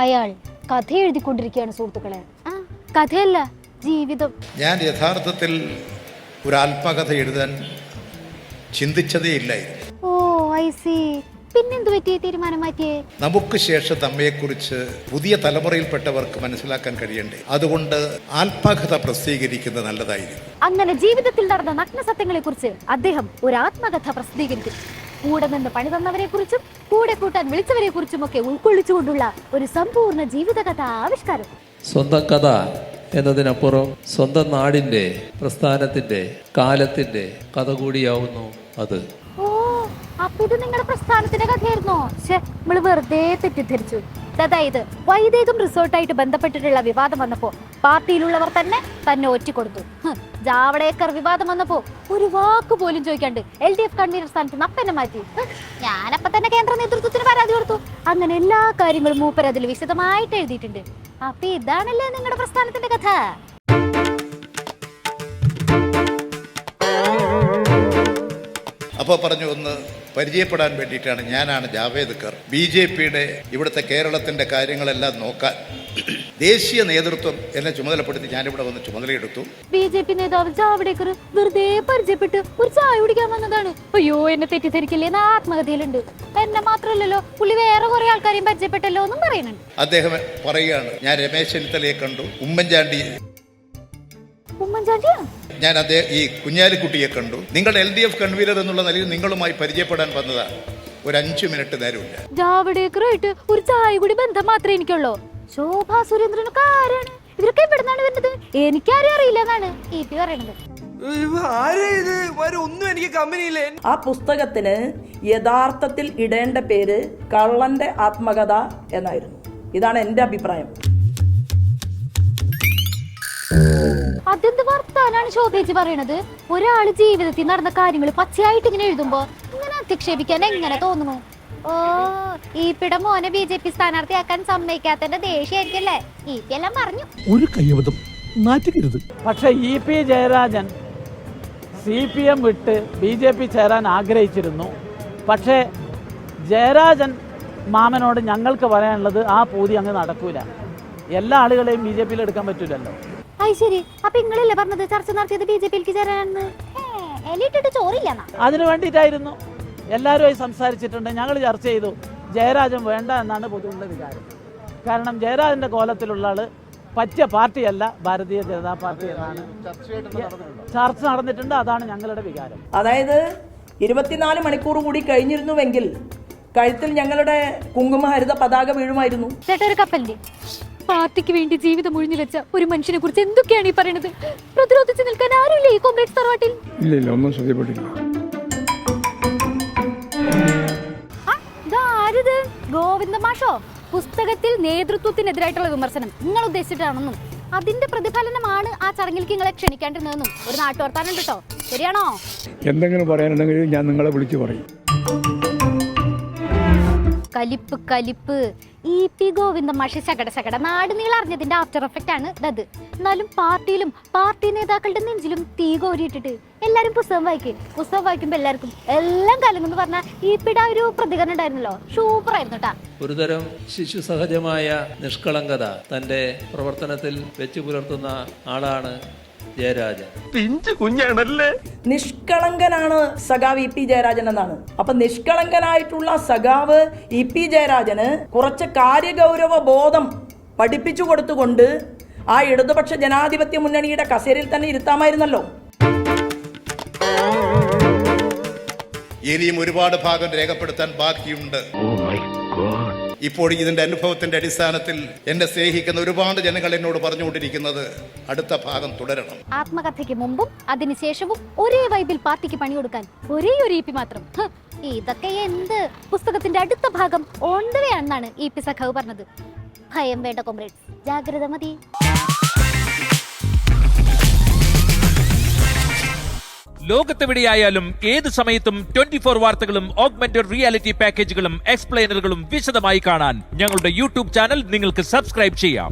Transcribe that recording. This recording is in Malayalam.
അയാൾ കഥ എഴുതിക്കൊണ്ടിരിക്കുകയാണ് സുഹൃത്തുക്കളെ. കഥയല്ല, ജീവിതം. ഞാൻ യഥാർത്ഥത്തിൽ ഒരു ആത്മകഥ എഴുതാൻ ചിന്തിച്ചതേ ഇല്ലായിരുന്നു. ഓ ഐ സി. പിന്നെന്ത് പറ്റിയ തീരുമാനം മാറ്റിയേ? നമുക്ക് ശേഷം നമ്മെക്കുറിച്ച് പുതിയ തലമുറയിൽപ്പെട്ടവർക്ക് മനസ്സിലാക്കാൻ കഴിയണ്ടേ? അതുകൊണ്ട് ആത്മകഥ പ്രസിദ്ധീകരിക്കുന്നത് നല്ലതായിരിക്കും. അങ്ങനെ ജീവിതത്തിൽ നടന്ന നഗ്നസത്യങ്ങളെ കുറിച്ച് അദ്ദേഹം ഒരു ആത്മകഥ പ്രസിദ്ധീകരിക്കും. കൂടെ നിന്ന് പണി തന്നവരെ കുറിച്ചും കൂടെ കൂട്ടാൻ വിളിച്ചവരെ കുറിച്ചും ഒക്കെ ഉൾക്കൊള്ളിച്ചുകൊണ്ടുള്ള ഒരു സമ്പൂർണ്ണ ജീവിതകഥ ആവിഷ്കാരം. സ്വന്തം കഥ എന്നതിനപ്പുറം സ്വന്തം നാടിന്റെ, പ്രസ്ഥാനത്തിന്റെ, കാലത്തിന്റെ കഥ കൂടിയാവുന്നു അത്. ഓ, അപ്പൊ ഇത് നിങ്ങളുടെ പ്രസ്ഥാനത്തിന്റെ കഥയായിരുന്നോ? നമ്മള് വെറുതെ തെറ്റിദ്ധരിച്ചു. അതായത് വൈദേകം റിസോർട്ടായിട്ട് ബന്ധപ്പെട്ടിട്ടുള്ള വിവാദം വന്നപ്പോ പാർട്ടിയിലുള്ളവർ തന്നെ ഒറ്റിക്കൊടുത്തു. ജാവ്ദേക്കർ വിവാദം വന്നപ്പോ ഒരു വാക്ക് പോലും ചോദിക്കാണ്ട് LDF കൺവീനർ സ്ഥാനത്ത് നപ്പന്നെ മാറ്റി. ഞാനപ്പ തന്നെ കേന്ദ്ര നേതൃത്വത്തിന് പരാതി കൊടുത്തു. അങ്ങനെ എല്ലാ കാര്യങ്ങളും മൂപ്പർ അതിൽ വിശദമായിട്ട് എഴുതിയിട്ടുണ്ട്. അപ്പൊ ഇതാണല്ലേ നിങ്ങളുടെ പ്രസ്ഥാനത്തിന്റെ കഥ. അപ്പോൾ പറഞ്ഞു, ഒന്ന് പരിചയപ്പെടാൻ വേണ്ടിയിട്ടാണ്. ഞാനാണ് ജാവേദ്കർ. BJPയുടെ ഇവിടുത്തെ കേരളത്തിൻ്റെ കാര്യങ്ങളെല്ലാം നോക്കാൻ ദേശീയ നേതൃത്വം എന്നെ ചുമതലപ്പെടുത്തി ഞാനിവിടെ വന്ന് ചുമതലയെടുത്തു. BJP നേതാവ് ജാവ്ദേക്കർ വെറുതെ പരിചയപ്പെട്ട് ഒരു ചായ കുടിക്കാൻ വന്നതാണ്. അയ്യോ, എന്നെ തെറ്റിദ്ധരിക്കില്ലേ എന്ന് ആത്മകഥയിലുണ്ട്. എന്നെ മാത്രമല്ലല്ലോ, പുള്ളി വേറെ കുറെ ആൾക്കാരെയും പരിചയപ്പെട്ടല്ലോ എന്നും പറയുന്നുണ്ട്. അദ്ദേഹം പറയുകയാണ്, ഞാൻ രമേശ് ചെന്നിത്തലയെ കണ്ടു, ഉമ്മൻചാണ്ടിയാണ്, ഞാൻ ഈ കുഞ്ഞാലിക്കുട്ടിയെ കണ്ടു. നിങ്ങളുടെ LDF കൺവീനർ എന്നുള്ള നിലയിൽ നിങ്ങളുമായി പരിചയപ്പെടാൻ വന്നതാണ്. ഒരു 5 മിനിറ്റ് നേരമില്ല. ജാവ്ദേക്കറായിട്ട് ഒരു ചായ കൂടി ബന്ധം മാത്രമേ എനിക്കുള്ളൂ. ശോഭാ സുരേന്ദ്രനൊക്കെ ആരാണ്? ഇവരൊക്കെ എവിടുന്നാണ് വരുന്നത്? എനിക്കാരും അറിയില്ല എന്നാണ് EP പറയുന്നത്. ആ പുസ്തകത്തിന് യഥാർത്ഥത്തിൽ ഇടേണ്ട പേര് കള്ളന്റെ ആത്മകഥ എന്നായിരുന്നു. ഇതാണ് എന്റെ അഭിപ്രായം. അതെന്ത് വർത്താനാണ് ശോഭേച്ചി പറയണത്? ഒരാള് ജീവിതത്തിൽ നടന്ന കാര്യങ്ങൾ പച്ചയായിട്ട് ഇങ്ങനെ എഴുതുമ്പോ ഇങ്ങനെ അധിക്ഷേപിക്കാൻ എങ്ങനെ തോന്നുന്നു? ഓ, EP മോനെ BJP സ്ഥാനാർത്ഥിയാക്കാൻ സമ്മതിക്കാത്തതിന്റെ ദേഷ്യമായിരിക്കല്ലേ? EP എല്ലാം പറഞ്ഞു. ഒരു കയ്യബദ്ധം നാറ്റിക്കരുത്. പക്ഷെ EP ജയരാജൻ CPM വിട്ട് BJP ചേരാൻ ആഗ്രഹിച്ചിരുന്നു. പക്ഷേ ജയരാജൻ മാമനോട് ഞങ്ങൾക്ക് പറയാനുള്ളത് ആ പൂതി അങ്ങ് നടക്കൂല. എല്ലാ ആളുകളെയും BJPയിൽ എടുക്കാൻ പറ്റൂലല്ലോ. ശരി, അപ്പൊ നിങ്ങളല്ലേ പറഞ്ഞത് ചർച്ച നടത്തിയത് BJPയിലേക്ക് ചേരാനെന്ന്? എലിയിട്ടിട്ട് ചോറില്ല. അതിനു വേണ്ടിയിട്ടായിരുന്നു. എല്ലാവരുമായി സംസാരിച്ചിട്ടുണ്ട്, ഞങ്ങൾ ചർച്ച ചെയ്തു. ജയരാജൻ വേണ്ട എന്നാണ് പൊതുവുള്ള വികാരം. കാരണം ജയരാജന്റെ കോലത്തിലുള്ള ആള് പറ്റിയ പാർട്ടിയല്ല ഭാരതീയ ജനതാ പാർട്ടി എന്നാണ് ചർച്ച നടന്നിട്ടുണ്ട്. അതാണ് ഞങ്ങളുടെ വികാരം. അതായത് 24 മണിക്കൂർ കൂടി കഴിഞ്ഞിരുന്നുവെങ്കിൽ കഴുത്തിൽ ഞങ്ങളുടെ കുങ്കുമഹരിത പതാക വീഴുമായിരുന്നു. ചേട്ടാ, ഒരു കപ്പലിന്റെ പാർട്ടിക്ക് വേണ്ടി ജീവിതം ഒഴിഞ്ഞു വെച്ച ഒരു മനുഷ്യനെ കുറിച്ച് എന്തൊക്കെയാണ് ഈ പറയുന്നത്? പ്രതിരോധിച്ച് നിൽക്കാൻ ആരുമില്ലേ ഈ കോൺഗ്രസ് തറവാട്ടിൽ? ഇല്ല, ഒന്നും ശ്രദ്ധപ്പെട്ടില്ല. ഇതാരത്? ഗോവിന്ദ മാഷോ? പുസ്തകത്തിൽ നേതൃത്വത്തിനെതിരായിട്ടുള്ള വിമർശനം നിങ്ങൾ ഉദ്ദേശിച്ചിട്ടാണെന്നും അതിന്റെ പ്രതിഫലനമാണ് ആ ചടങ്ങിലേക്ക് നിങ്ങളെ ക്ഷണിക്കേണ്ടിരുന്നതെന്നും ഒരു നാട്ടുവർത്താനം കേട്ടോ. ശരിയാണോ? എന്തെങ്കിലും പറയാനുണ്ടെങ്കിൽ ഞാൻ നിങ്ങളെ വിളിച്ചു പറയും. കലിപ്പ് EP ഗോവിന്ദ മാഷി ശകട നാട് നീളം അറിഞ്ഞതിന്റെ ആഫ്റ്റർ എഫക്റ്റ് ആണ് അത്. എന്നാലും പാർട്ടിയിലും പാർട്ടി നേതാക്കളുടെ നെഞ്ചിലും തീ കോരിയിട്ടിട്ട് എല്ലാരും പുസ്തകം വായിക്കുമ്പോ എല്ലാവർക്കും എല്ലാം കലങ്ങെന്ന് പറഞ്ഞാൽ EPയുടെ ഒരു പ്രതികരണം ഉണ്ടായിരുന്നല്ലോ, സൂപ്പർ ആയിരുന്നു കേട്ടാ. ഒരുതരം ശിശു സഹജമായ നിഷ്കളങ്കത തന്റെ പ്രവർത്തനത്തിൽ വെച്ചു പുലർത്തുന്ന ആളാണ് ജയരാജൻ. പിഞ്ചു കുഞ്ഞാണല്ലേ. നിഷ്കളങ്കനാണ് സഖാവ് EP ജയരാജൻ എന്നാണ്. അപ്പൊ നിഷ്കളങ്കനായിട്ടുള്ള സഖാവ് EP ജയരാജന് കുറച്ച് കാര്യഗൗരവ ബോധം പഠിപ്പിച്ചു കൊടുത്തുകൊണ്ട് ആ ഇടതുപക്ഷ ജനാധിപത്യ മുന്നണിയുടെ കസേരയിൽ തന്നെ ഇരുത്താമായിരുന്നല്ലോ. ഇനിയും ഒരുപാട് ഭാഗം രേഖപ്പെടുത്താൻ ബാക്കിയുണ്ട്. ഇപ്പോൾ ഇതിന്റെ അനുഭവത്തിന്റെ അടിസ്ഥാനത്തിൽ എന്നെ സ്നേഹിക്കുന്ന ഒരുപാട് ജനങ്ങൾ എന്നോട് പറഞ്ഞുകൊണ്ടിരിക്കുന്നത് അടുത്ത ഭാഗം തുടരണം. ആത്മകഥയ്ക്ക് മുമ്പും അതിനുശേഷവും ഒരേ വൈബിൽ പാർട്ടിക്ക് പണികൊടുക്കാൻ ഒരേ ഒരു EP മാത്രം. ഇതൊക്കെ എന്ത്? പുസ്തകത്തിന്റെ അടുത്ത ഭാഗം ഓൺ ദ വേ ആണെന്നാണ് EP സഖാവ് പറഞ്ഞത്. ഭയം വേണ്ട കോമ്രേഡ്സ്, ജാഗ്രത മതി. ലോകത്തെവിടെയായാലും ഏത് സമയത്തും 24 വാർത്തകളും ഓഗ്മെന്റഡ് റിയാലിറ്റി പാക്കേജുകളും എക്സ്പ്ലെയിനറുകളും വിശദമായി കാണാൻ ഞങ്ങളുടെ YouTube ചാനൽ നിങ്ങൾക്ക് സബ്സ്ക്രൈബ് ചെയ്യാം.